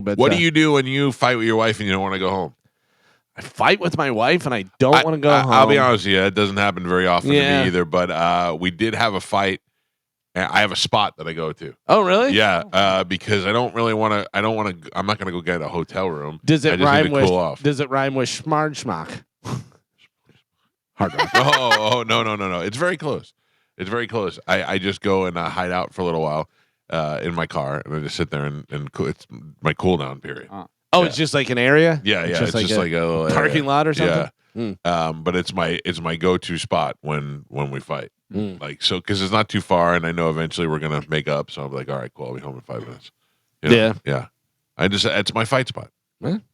But What do you do when you fight with your wife and you don't want to go home? I fight with my wife and I don't want to go home. I'll be honest with you, it doesn't happen very often to Yeah. me either. But we did have a fight. And I have a spot that I go to. Oh, really? Yeah, because I don't really want to. I don't want to. I'm not going to go get a hotel room. Does it I just rhyme need to with? cool off. Does it rhyme with schmard schmuck? Hard rock. Oh, no. It's very close. It's very close. I just go and hide out for a little while in my car, and I just sit there and it's my cool down period. Oh, it's just like an area. Yeah. It's just like a little parking area. lot or something. Yeah. But it's my go-to spot when we fight. Like so, because it's not too far, and I know eventually we're gonna make up. So I'm like, all right, cool. I'll be home in 5 minutes. You know? Yeah. It's my fight spot.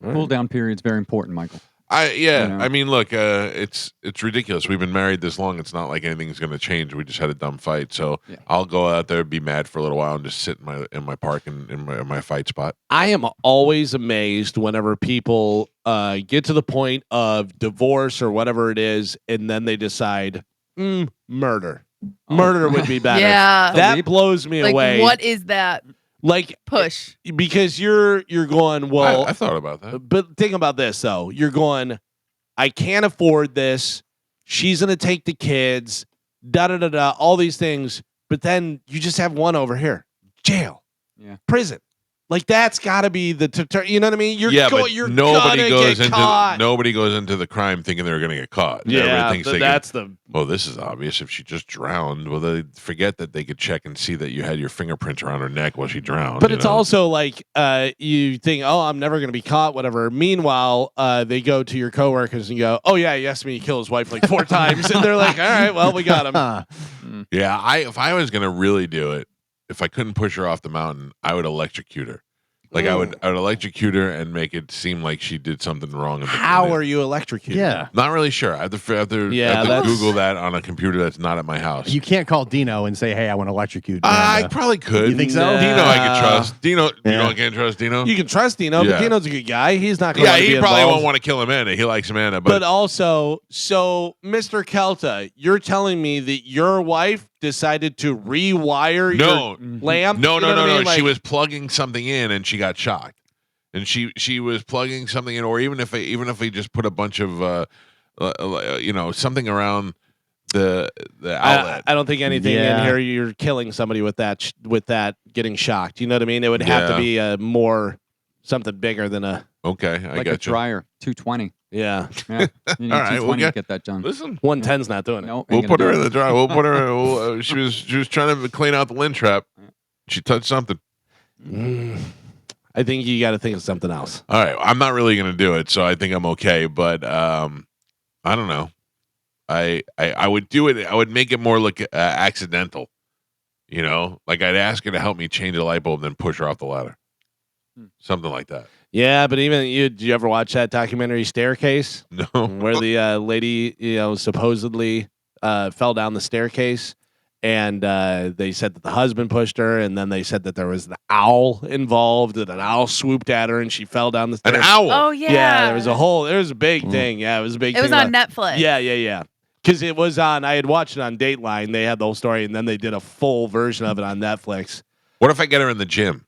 Cool down period is very important, Michael. I mean, look, it's ridiculous. We've been married this long. It's not like anything's going to change. We just had a dumb fight, so I'll go out there, be mad for a little while, and just sit in my park in my fight spot. I am always amazed whenever people get to the point of divorce or whatever it is, and then they decide murder. Murder would be better. Yeah, that blows me away. What is that? Like push because you're going well. I thought about that, but think about this though. You're going. I can't afford this. She's gonna take the kids. All these things. But then you just have one over here. Jail. Yeah. Prison. Like that's got to be the you know what I mean? You're nobody goes into the crime thinking they're going to get caught. Yeah, well, this is obvious. If she just drowned, well, they forget that they could check and see that you had your fingerprints around her neck while she drowned. But it's also like you think, oh, I'm never going to be caught, whatever. Meanwhile, they go to your coworkers and go, oh yeah, he asked me to kill his wife like 4 times, and they're like, all right, well, we got him. Yeah, if I was going to really do it. If I couldn't push her off the mountain, I would electrocute her. Like I would electrocute her and make it seem like she did something wrong. How are you electrocuted? Yeah, not really sure. I have to Google that on a computer that's not at my house. You can't call Dino and say, "Hey, I want to electrocute." I probably could. You think so? Dino, I can trust. Dino, I can't trust Dino. You can trust Dino, but Dino's a good guy. He's not going to he probably won't want to kill Amanda. He likes Amanda, but also, so Mr. Calta, you're telling me that your wife decided to rewire your lamp? No. Like, she was plugging something in and she got shocked. And she was plugging something in, or even if we just put a bunch of something around the outlet. I don't think anything in here you're killing somebody with that getting shocked. You know what I mean? It would have to be something bigger than a I got a dryer 220. Yeah. You need all right, we'll get that done. Listen, 110's not doing it. Nope, we'll put her in the dryer. We'll put her. She was trying to clean out the lint trap. She touched something. I think you got to think of something else. All right, I'm not really going to do it, so I think I'm okay. But I don't know. I would do it. I would make it more look accidental. You know, like I'd ask her to help me change a light bulb, then push her off the ladder. Something like that. Yeah, but even did you ever watch that documentary Staircase? No. Where the lady, supposedly fell down the staircase. And they said that the husband pushed her, and then they said that there was an owl involved, and an owl swooped at her, and she fell down the stairs. An owl? Oh, yeah. Yeah, there was a big thing. Yeah, it was a big thing. It was on Netflix. Yeah. Because it was on, I had watched it on Dateline. They had the whole story, and then they did a full version of it on Netflix. What if I get her in the gym?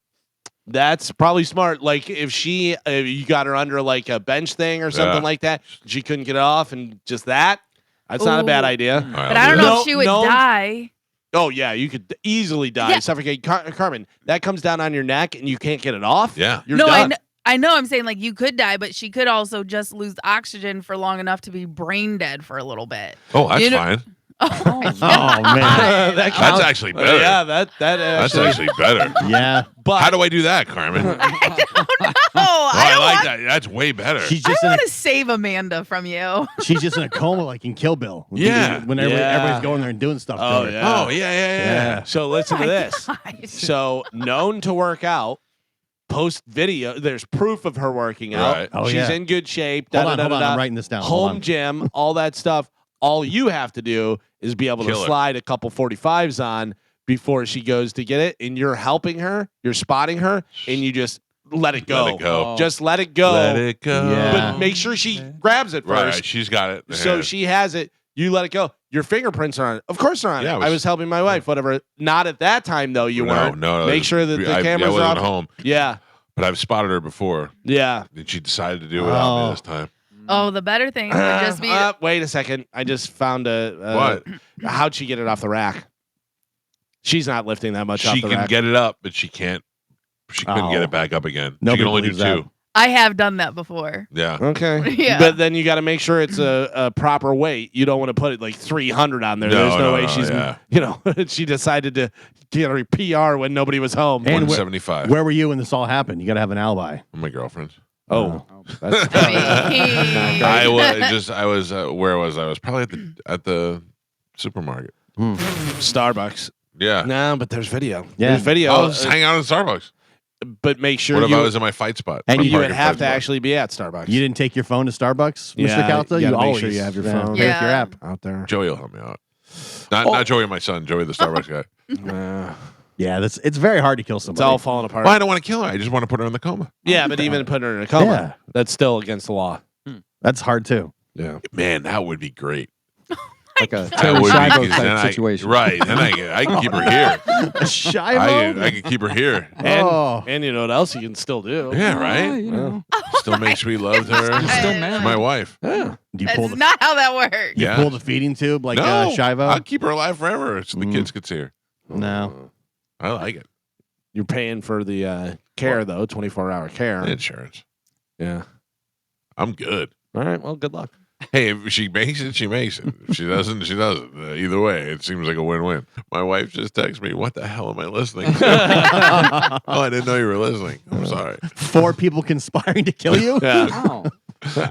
That's probably smart. Like if you got her under like a bench thing or something like that, she couldn't get it off, and just that's not a bad idea. Right, but I don't know if she would die. Oh, yeah, you could easily die. Suffocate. Carmen, that comes down on your neck and you can't get it off. Yeah. You're done. I know I'm saying like you could die, but she could also just lose oxygen for long enough to be brain dead for a little bit. Oh, that's fine. Oh, man. That's actually better. Yeah, that's actually better. Yeah. But how do I do that, Carmen? I don't know. I like that. That's way better. I want to save Amanda from you. She's just in a coma like in Kill Bill. Yeah. When everybody's going there and doing stuff. Oh, yeah. Oh, yeah. So listen to this. God. So known to work out. Post video, there's proof of her working out. Right. Oh, She's in good shape. Hold on. I'm writing this down. Home gym, all that stuff. All you have to do is be able to slide a couple 45s on before she goes to get it, and you're helping her, you're spotting her, and you just let it go. Let it go. Just let it go. Let it go. Yeah. But make sure she grabs it first. Right, she's got it. So she has it. You let it go. Your fingerprints are on it. Of course they're on it. I was helping my wife, whatever. Not at that time, though. You weren't. No. Make sure that the cameras I are wasn't off. home. Yeah. but I've spotted her before, Yeah. and she decided to do it without me Oh. this time. Oh, the better thing would just be. Wait a second. I just found What? How'd she get it off the rack? She's not lifting that much off She the can rack. get it up, but she can't. She couldn't get Oh. it back up again. Nobody she can only do believes that. 2. I have done that before. Yeah. Okay. Yeah. But then you got to make sure it's a proper weight. You don't want to put it like 300 on there. There's no way she's, she decided to get her PR when nobody was home. And 175. Where were you when this all happened? You got to have an alibi. My girlfriend. Oh, that's I was where was I? I was probably at the supermarket. Starbucks. Yeah. No, but there's video. Yeah. There's video. I was hanging out at Starbucks. But make sure What if you, I was in my fight spot? And My you would parking have fight to spot? actually be at Starbucks. You didn't take your phone to Starbucks, Yeah, Mr. Calta? you gotta make always sure you have your phone. Pay with your Yeah. app. out there. Joey will help me out. Not Joey, my son. Joey, the Starbucks guy. Yeah, it's very hard to kill It's somebody. all falling apart. Well, I don't want to kill her. I just want to put her in the coma. Yeah, but even putting her in a coma, Yeah. that's still against the law. That's hard too. Yeah. Man, that would be great. Like a That Terry would be, Schiavo 'cause then type situation. Right. Then I can keep her here. I can keep her here. And you know what else you can still do? Yeah, right? You know, Still make sweet love to her. still She's married. my wife. Yeah. Do you pull That's the not how that works. you Yeah. pull the feeding tube like No, Shivo? I'll keep her alive forever so the kids could see her. No. I like it. You're paying for the care, though, 24-hour care. Insurance. Yeah. I'm good. All right. Well, good luck. Hey, if she makes it, she makes it. If she doesn't, she doesn't. Either way, it seems like a win-win. My wife just texted me, "What the hell am I listening to?" Oh, I didn't know you were listening. I'm sorry. 4 people conspiring to kill you? Yeah. Wow.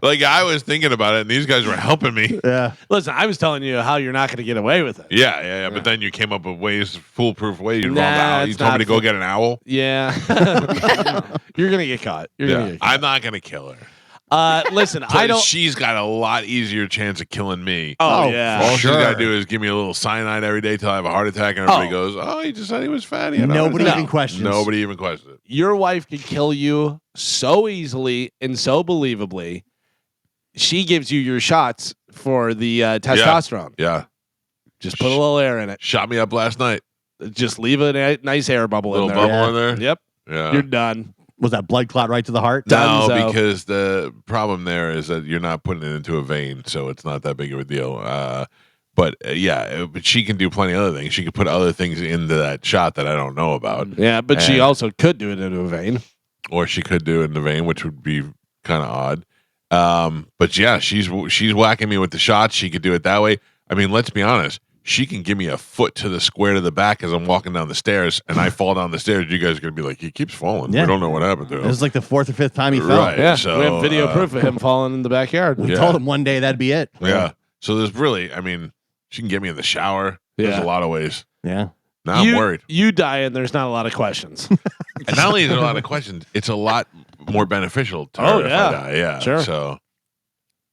Like, I was thinking about it, and these guys were helping me. Yeah. Listen, I was telling you how you're not going to get away with it. Yeah. But then you came up with ways, foolproof ways. You, Nah, you it's told me not to go get an owl. Yeah. You're going to get caught. You're going to get I'm not going to kill her. caught. Listen, I don't. She's got a lot easier chance of killing me. Oh, Oh, yeah. All sure. she's got to do is give me a little cyanide every day till I have a heart attack, and everybody Oh. goes, "Oh, he just said he was fat." He had a heart Nobody attack." even questions. Nobody even questions it. Your wife can kill you so easily and so believably. She gives you your shots for the testosterone. Yeah, Just put a little air in it. shot me up last night. Just leave a nice air bubble Little in there. bubble in there. Yep. Yeah. You're done. Was that blood clot right to the heart? No, Dunzo. because the problem there is that you're not putting it into a vein, so it's not that big of a deal. But she can do plenty of other things. She could put other things into that shot that I don't know about, Yeah, but she And- also could do it into a vein. or she could do it in the vein, which would be kind of odd. But yeah, she's whacking me with the shots. She could do it that way. I mean, let's be honest. She can give me a foot to the square to the back as I'm walking down the stairs, and I fall down the stairs. You guys are gonna be like, "He keeps falling. Yeah. We don't know what happened to This him." is like the 4th or 5th time he fell. Right. Yeah, So, we have video proof of him falling in the backyard. We Yeah. told him one day that'd be it. Yeah. So there's really, I mean, she can get me in the shower. There's Yeah. a lot of ways. Yeah. Now I'm worried. You die and there's not a lot of questions. And not only is there a lot of questions, it's a lot more beneficial to Oh, her if yeah. I die. Yeah. Sure. So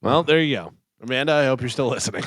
Well, there you go. Amanda, I hope you're still listening.